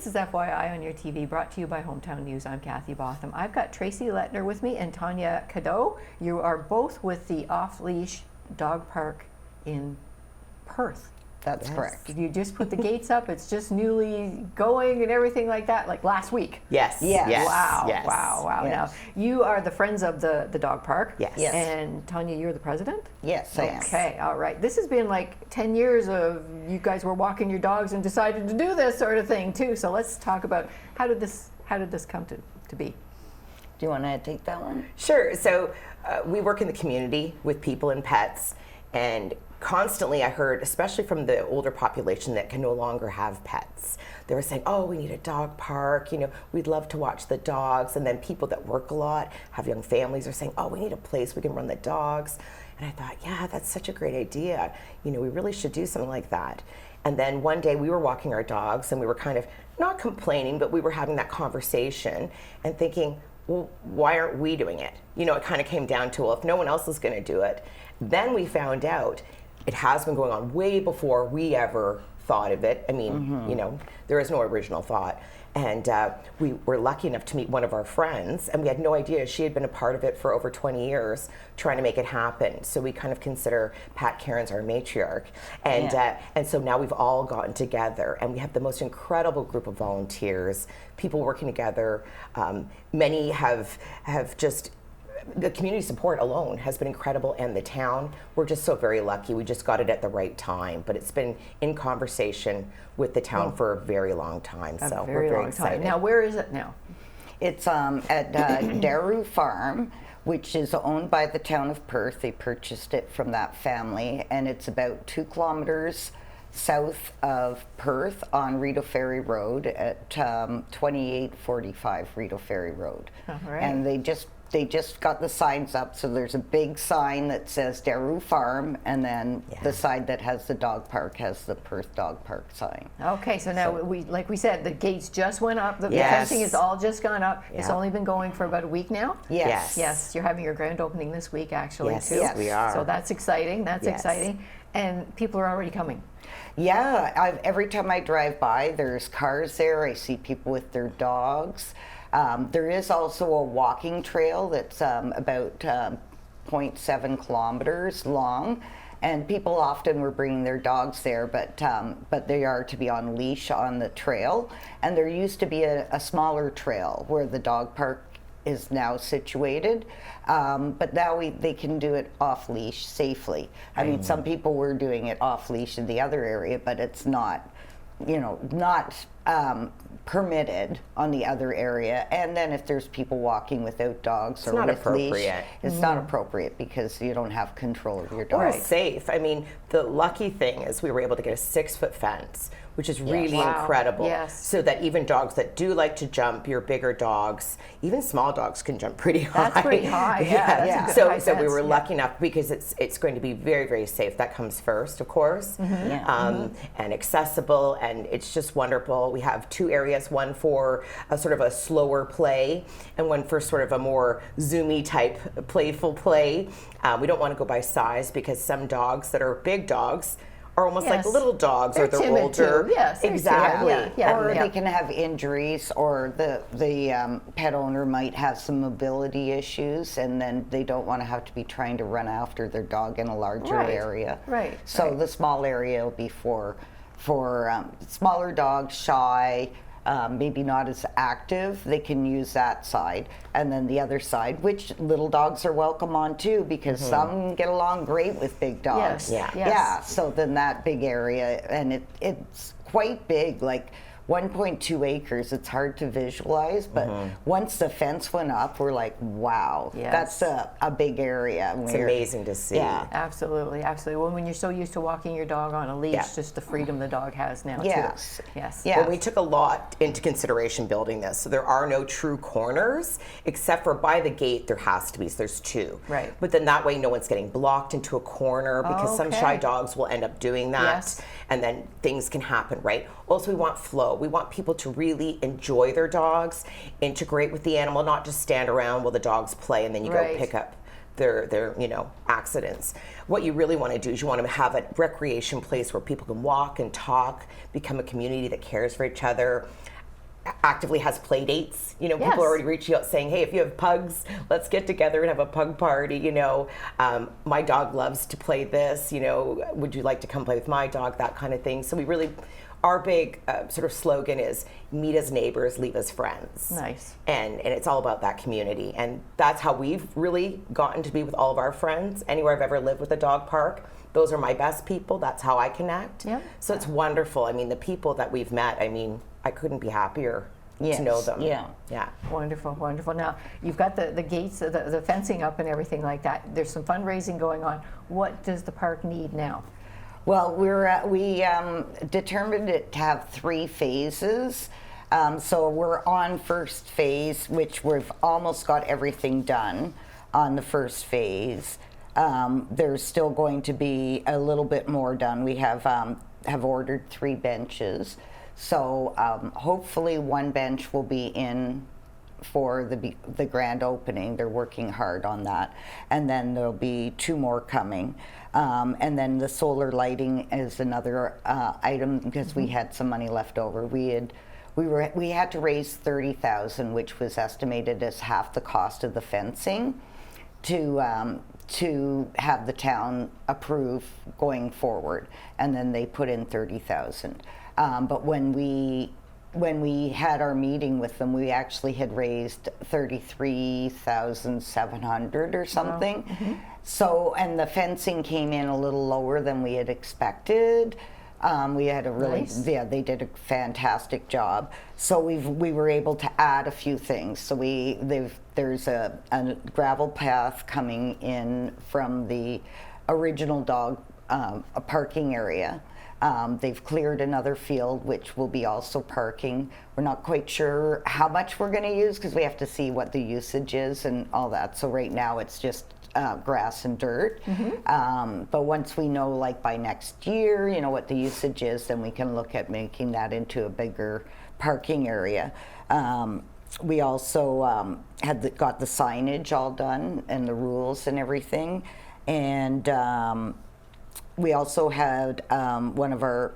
This is FYI on your TV, brought to you by Hometown News. I'm Kathy Botham. I've got Tracy Lettner with me and Tanya Cadeau. You are both with the Off-Leash Dog Park in Perth. That's correct. You just put the gates up. It's just newly going and everything like that, like last week. Yes. Yes. Wow. Yes. Wow. Yes. Now, you are the friends of the dog park. Yes. Yes. And Tanya, you're the president? Yes, I am. Okay, all right. This has been like 10 years of you guys were walking your dogs and decided to do this sort of thing too. So let's talk about how did this come to be? Do you want to take that one? Sure. So we work in the community with people and pets, and constantly I heard, especially from the older population that can no longer have pets, they were saying, oh, we need a dog park, we'd love to watch the dogs. And then people that work a lot, have young families, are saying, oh, we need a place we can run the dogs. And I thought, yeah, that's such a great idea. We really should do something like that. And then one day we were walking our dogs and we were kind of not complaining, but we were having that conversation and thinking, well, why aren't we doing it? It kind of came down to, well, if no one else is going to do it. Then we found out it has been going on way before we ever thought of it. I mean, there is no original thought. And we were lucky enough to meet one of our friends, and we had no idea she had been a part of it for over 20 years trying to make it happen. So we kind of consider Pat Cairns our matriarch. And so now we've all gotten together, and we have the most incredible group of volunteers, people working together. Many have just, the community support alone has been incredible, and the town, we're just so very lucky. We just got it at the right time, but it's been in conversation with the town for a very long time. So we're very excited. Now, where is it now? It's at Daru Farm, which is owned by the town of Perth. They purchased it from that family, and it's about 2 kilometers south of Perth on Rideau Ferry Road at 2845 Rideau Ferry Road. All right. And they just got the signs up, so there's a big sign that says Daru Farm, and then the side that has the dog park has the Perth Dog Park sign. Okay, so now like we said, the gates just went up. The fencing has all just gone up. It's only been going for about a week now. Yes. You're having your grand opening this week, actually, too. Yes, we are. So that's exciting. That's exciting, and people are already coming. Yeah, every time I drive by, there's cars there. I see people with their dogs. There is also a walking trail that's about 0.7 kilometers long, and people often were bringing their dogs there, but they are to be on leash on the trail. And there used to be a smaller trail where the dog park is now situated, but now they can do it off leash safely. I mean, some people were doing it off leash in the other area, but it's not permitted on the other area. And then if there's people walking without dogs or with leash, it's not appropriate because you don't have control of your dog. Or safe. I mean, the lucky thing is we were able to get a 6-foot fence, which is really incredible. Yes. So that even dogs that do like to jump, your bigger dogs, even small dogs can jump pretty high. That's pretty high, That's a good So high we were fence. lucky enough because it's going to be very, very safe. That comes first, of course, and accessible, and it's just wonderful. We have 2 areas, one for a sort of a slower play and one for sort of a more zoomy type playful play. We don't want to go by size because some dogs that are big dogs are almost like little dogs, or they're timid older. too. Yes, exactly. Or they can have injuries, or the pet owner might have some mobility issues, and then they don't want to have to be trying to run after their dog in a larger area. Right. So the small area will be for smaller dogs, shy, maybe not as active. They can use that side, and then the other side, which little dogs are welcome on too, because some get along great with big dogs. So then that big area, and it's quite big, like 1.2 acres. It's hard to visualize, but once the fence went up, we're like, wow, that's a big area. It's amazing to see. Yeah, absolutely. Well, when you're so used to walking your dog on a leash, just the freedom the dog has now, too. Yes. Well, we took a lot into consideration building this. So there are no true corners, except for by the gate there has to be. So there's 2. Right. But then that way no one's getting blocked into a corner, because some shy dogs will end up doing that, and then things can happen, right? Also, we want flow. We want people to really enjoy their dogs, integrate with the animal, not just stand around while the dogs play and then you go pick up their accidents. What you really want to do is you want to have a recreation place where people can walk and talk, become a community that cares for each other. actively has play dates. You know, Yes. people are already reaching out saying, hey, if you have pugs, let's get together and have a pug party. You know, my dog loves to play this. You know, would you like to come play with my dog? That kind of thing. So we really, our big sort of slogan is meet as neighbors, leave as friends. Nice. And it's all about that community. And that's how we've really gotten to be with all of our friends. Anywhere I've ever lived with a dog park, those are my best people. That's how I connect. Yep. So it's wonderful. I mean, the people that we've met, I mean, I couldn't be happier to know them. Yeah. Yeah. Wonderful, wonderful. Now, you've got the gates, the fencing up and everything like that. There's some fundraising going on. What does the park need now? Well, we determined it to have 3 phases. So we're on first phase, which we've almost got everything done on the first phase. There's still going to be a little bit more done. We have ordered 3 benches. So hopefully 1 bench will be in for the grand opening. They're working hard on that. And then there'll be 2 more coming. And then the solar lighting is another item because we had some money left over. We had to raise $30,000, which was estimated as half the cost of the fencing, to have the town approve going forward. And then they put in $30,000. But when we had our meeting with them, we actually had raised $33,700 or something. Wow. Mm-hmm. So, and the fencing came in a little lower than we had expected. We had a really, Nice. yeah, they did a fantastic job. So we were able to add a few things. So there's a gravel path coming in from the original dog parking area. They've cleared another field, which will be also parking. We're not quite sure how much we're going to use because we have to see what the usage is and all that. So right now it's just grass and dirt. Mm-hmm. But once we know, like by next year, you know, what the usage is, then we can look at making that into a bigger parking area. We also got the signage all done and the rules and everything. And we also had one of our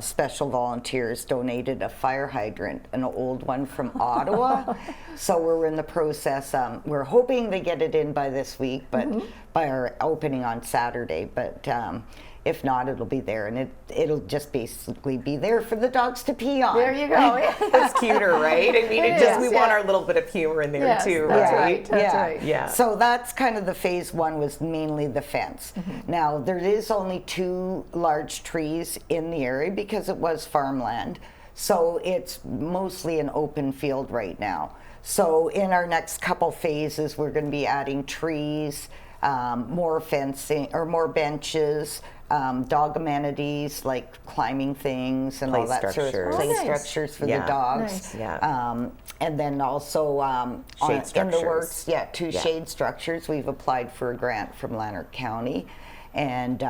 special volunteers donated a fire hydrant, an old one from Ottawa. So we're in the process. We're hoping they get it in by this week, but by our opening on Saturday. But if not, it'll be there, and it'll just basically be there for the dogs to pee on. There you go. It's cuter, right? I mean, It we is, want yeah. our little bit of humor in there Yes, too, that's right? right. That's right. Yeah. So that's kind of the phase 1 was mainly the fence. Now there is only 2 large trees in the area because it was farmland. So it's mostly an open field right now. So in our next couple phases, we're going to be adding trees, more fencing or more benches, dog amenities like climbing things and Play all that sort of structures. play Oh, nice. structures for Yeah. the dogs. Nice. Yeah. And then also Shade in the structures. works, 2 shade structures. We've applied for a grant from Lanark County, and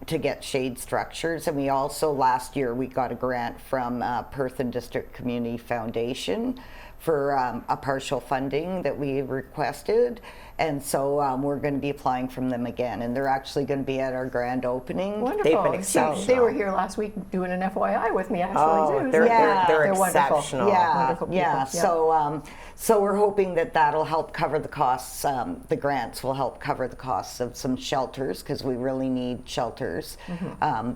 to get shade structures. And we also last year we got a grant from Perth and District Community Foundation for a partial funding that we requested. And so we're going to be applying from them again, and they're actually going to be at our grand opening. Wonderful. They've been They exceptional. were here last week doing an FYI with me, actually, Oh, too. they're They're wonderful. exceptional. Yeah, Wonderful people. yeah. Yeah. So we're hoping that that'll help cover the costs. The grants will help cover the costs of some shelters because we really need shelters.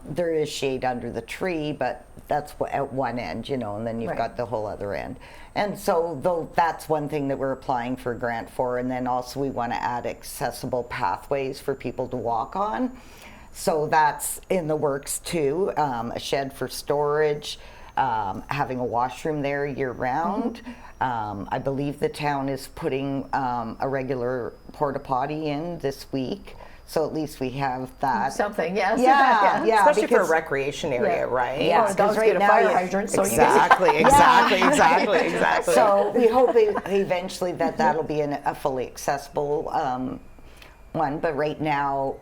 There is shade under the tree, but that's at one end, you know, and then you've Right. got the whole other end. And so that's one thing that we're applying for a grant for. And then also we want to add accessible pathways for people to walk on. So that's in the works too. A shed for storage, having a washroom there year round. I believe the town is putting a regular porta potty in this week. So at least we have that. Something, yes. Yeah, yeah. Especially for a because- recreation area, Yeah. right? Yeah. Well, dogs right get a now fire you- hydrant, so Exactly, exactly. So we hope eventually that'll be a fully accessible one. But right now,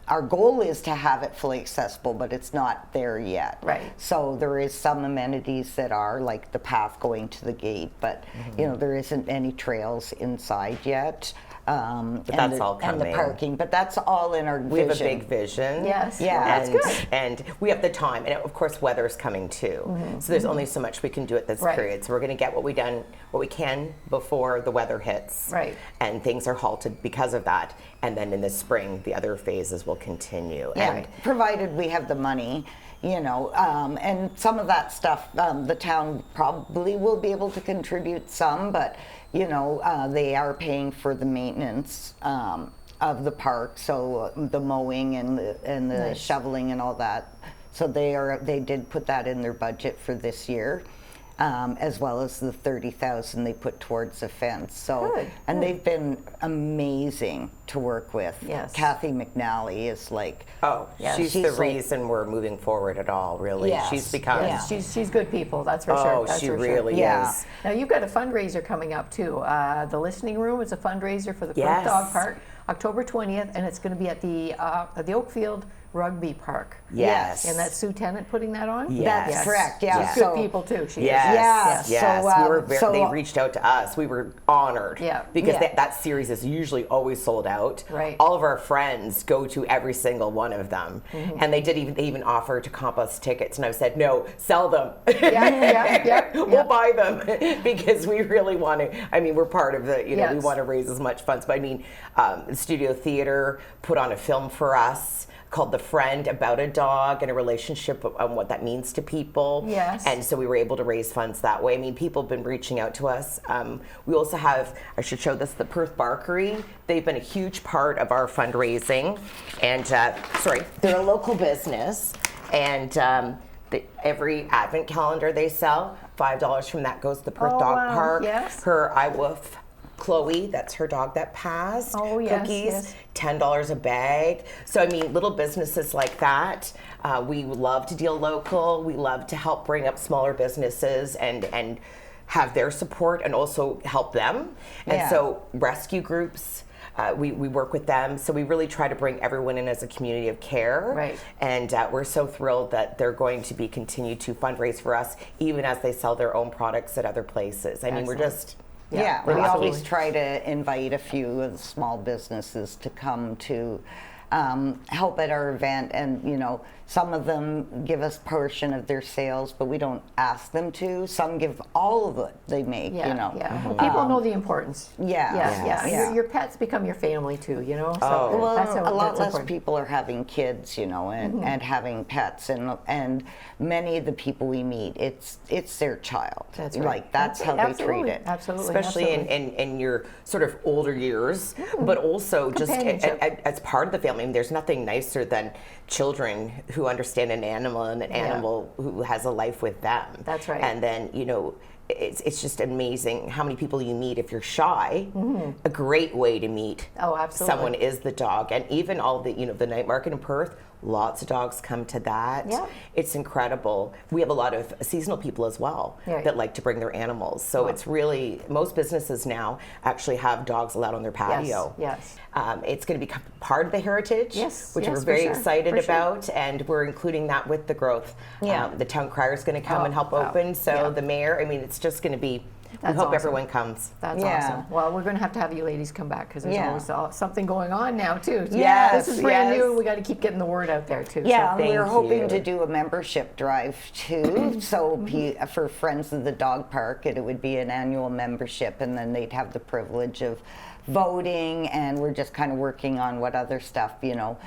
our goal is to have it fully accessible, but it's not there yet. Right. So there is some amenities that are like the path going to the gate, but you know there isn't any trails inside yet. but that's all and the coming. parking. But that's all in our vision. We have a big vision. Yes. Yeah. Well, that's good. And we have the time. And of course, weather's coming too. So there's only so much we can do at this Right. period. So we're going to get what we can before the weather hits. Right. And things are halted because of that. And then in the spring, the other phases will continue. Yeah, And provided we have the money, you know, and some of that stuff, the town probably will be able to contribute some, but, you know, they are paying for the maintenance of the park, so the mowing and the Nice. shoveling and all that. So they did put that in their budget for this year. As well as the 30,000 they put towards the fence. So, Good, and good. they've been amazing to work with. Yes. Kathy McNally is like, Yeah, she's she's the like- reason we're moving forward at all, really. Yes. She's become, Yeah. She's good people, that's for sure. oh, That's she for really sure. Yeah. is. Now you've got a fundraiser coming up too. The Listening Room is a fundraiser for the Perth Yes. Dog Park, October 20th, and it's going to be at the Oakfield Rugby Park. Yes. And that's Sue Tennant putting that on? Yes. That's correct, yeah. She's So- good people too. She Yes, is. Yes. yes. So, we were so- they reached out to us. We were honored. Yeah. Because Yeah. that series is usually always sold out. Right. All of our friends go to every single one of them, Mm-hmm. and they even offer to comp us tickets, and I said, no, sell them. Yeah. We'll buy them because we really want to. I mean, we're part of the. You know, we Yes. want to raise as much funds. But I mean, the Studio Theater put on a film for us called The Friend, about a dog and a relationship and what that means to people. Yes. And so we were able to raise funds that way. I mean, people have been reaching out to us. We also have, I should show this, the Perth Barkery. They've been a huge part of our fundraising. And, they're a local business. And every advent calendar they sell, $5 from that goes to the Perth Oh, Dog wow. Park. Yes. Her iWolf Chloe, that's her dog that passed. Oh, yes, Cookies, yes. $10 a bag. So I mean, little businesses like that. We love to deal local. We love to help bring up smaller businesses and have their support and also help them. And Yeah. so rescue groups. We work with them, so we really try to bring everyone in as a community of care. Right. And we're so thrilled that they're going to be continued to fundraise for us, even as they sell their own products at other places. I mean, we're Excellent. just Yeah, we're we always absolutely- try to invite a few of the small businesses to come to help at our event, and you know, some of them give us portion of their sales, but we don't ask them to. Some give all of what they make. Yeah, you know, yeah. Well, people know the importance. yeah, Yeah, yeah. yeah. Your pets become your family too, you know? So Oh. Well, that's a lot that's less important. people are having kids, you know, and having pets, and many of the people we meet, it's their child. That's right. Like that's how they Absolutely, treat it. Absolutely. especially absolutely. in your sort of older years, but also just Companionship. as part of the family. I mean, there's nothing nicer than children who understand an animal and an animal who has a life with them. That's right. And then, you know, it's just amazing how many people you meet if you're shy. A great way to meet Oh, absolutely. someone is the dog. And even all the, you know, the night market in Perth, lots of dogs come to that. Yeah. It's incredible. We have a lot of seasonal people as well Yeah. that like to bring their animals. So it's really, most businesses now actually have dogs allowed on their patio. Yes. It's going to become part of the heritage, Yes, which yes, we're for very sure, excited for sure. about, and we're including that with the growth. Yeah. The town crier is going to come Oh, and help wow. open. So Yeah. the mayor, I mean, it's just going to be, That's we hope awesome. everyone comes. That's Yeah. awesome. Well, we're going to have you ladies come back because there's Yeah. always something going on now too. Yes, This is brand yes. new. We got to keep getting the word out there too. Yeah, So. and we're Thank hoping you. to do a membership drive too. So for Friends of the Dog Park, it would be an annual membership, and then they'd have the privilege of voting. And we're just kind of working on what other stuff, you know.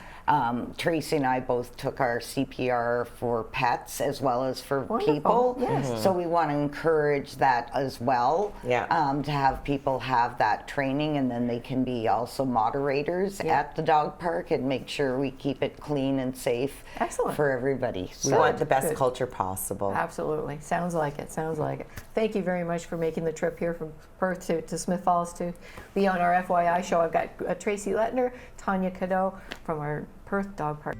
Tracy and I both took our CPR for pets as well as for Wonderful. people. Yes. So we want to encourage that as well. Yeah. To have people have that training, and then they can be also moderators Yeah. at the dog park and make sure we keep it clean and safe Excellent. for everybody. We So, want the best Good. culture possible. Absolutely. Sounds like it. Sounds like it. Thank you very much for making the trip here from Perth to Smith Falls to be on our FYI show. I've got Tracy Lettner, Tanya Cadeau from our Perth Dog Park.